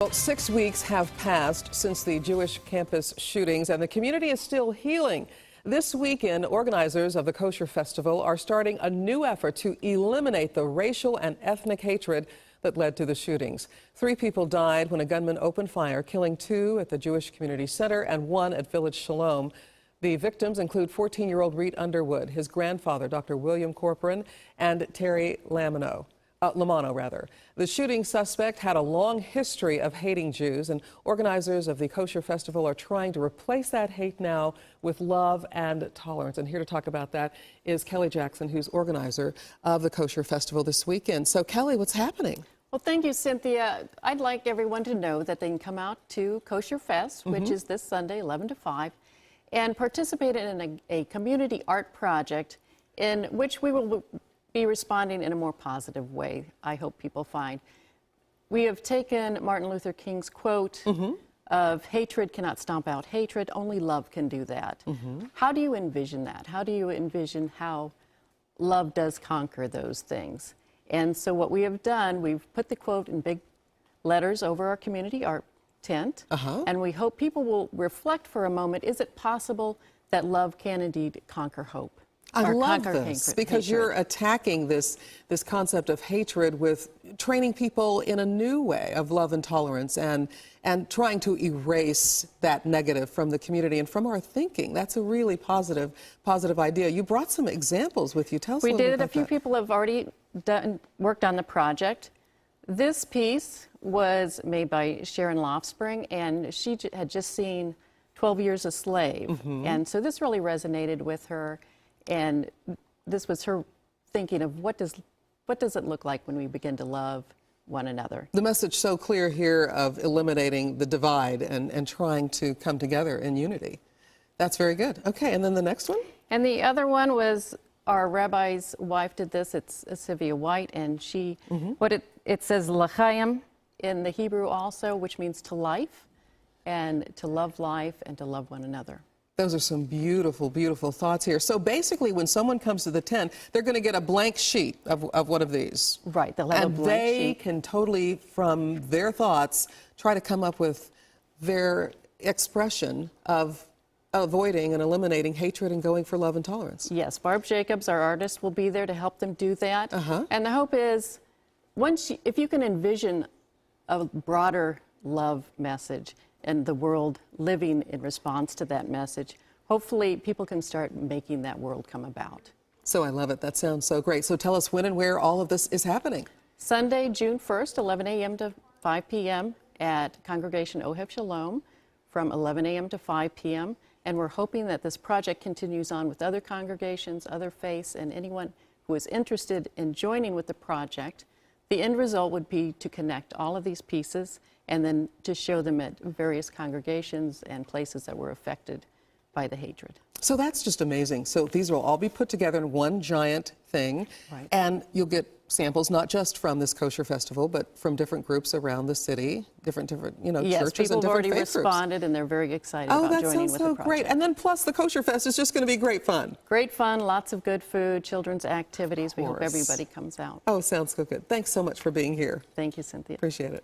Well, 6 weeks have passed since the Jewish campus shootings, and the community is still healing. This weekend, organizers of the Kosher Festival are starting a new effort to eliminate the racial and ethnic hatred that led to the shootings. 3 people died when a gunman opened fire, killing 2 at the Jewish Community Center and 1 at Village Shalom. The victims include 14-year-old Reed Underwood, his grandfather, Dr. William Corcoran, and Terry Lamano. The shooting suspect had a long history of hating Jews, and organizers of the Kosher Festival are trying to replace that hate now with love and tolerance. And here to talk about that is Kelly Jackson, who's organizer of the Kosher Festival this weekend. So, Kelly, what's happening? Well, thank you, Cynthia. I'd like everyone to know that they can come out to Kosherfest, which is this Sunday, 11 to 5, and participate in a community art project in which we will be responding in a more positive way, I hope people find. We have taken Martin Luther King's quote of hatred cannot stomp out hatred, only love can do that. How do you envision that? How do you envision how love does conquer those things? And so what we have done, we've put the quote in big letters over our community art tent, and we hope people will reflect for a moment, is it possible that love can indeed conquer hope? I love this because you're attacking this concept of hatred with training people in a new way of love and tolerance and trying to erase that negative from the community and from our thinking. That's a really positive idea. You brought some examples with you. Tell us a little bit about that. We did. A few people have already worked on the project. This piece was made by Sharon Lofspring, and she had just seen 12 Years a Slave. And so this really resonated with her. And this was her thinking of what does it look like when we begin to love one another. The message so clear here of eliminating the divide and trying to come together in unity. That's very good. Okay, and then the next one? And the other one was our rabbi's wife did this. It's Sylvia White, and she, it says l'chaim in the Hebrew also, which means to life, and to love life and to love one another. Those are some beautiful, beautiful thoughts here. So basically, when someone comes to the tent, they're going to get a blank sheet of one of these. Right, they'll have a blank sheet. And they can totally, from their thoughts, try to come up with their expression of avoiding and eliminating hatred and going for love and tolerance. Yes, Barb Jacobs, our artist, will be there to help them do that. And the hope is, if you can envision a broader love message, and the world living in response to that message, hopefully people can start making that world come about. So I love it. That sounds so great. So tell us when and where all of this is happening. Sunday, June 1st, 11 a.m. to 5 p.m. at Congregation Ohev Shalom from 11 a.m. to 5 p.m. And we're hoping that this project continues on with other congregations, other faiths, and anyone who is interested in joining with the project. The end result would be to connect all of these pieces and then to show them at various congregations and places that were affected by the hatred. So that's just amazing. So these will all be put together in one giant thing, and you'll get samples not just from this Kosher Festival, but from different groups around the city, different churches and different faith groups. Yes, people have already responded, and they're very excited about joining with the project. Oh, that sounds so great. And then plus the Kosher Fest is just going to be great fun. Great fun, lots of good food, children's activities. We hope everybody comes out. Oh, sounds so good. Thanks so much for being here. Thank you, Cynthia. Appreciate it.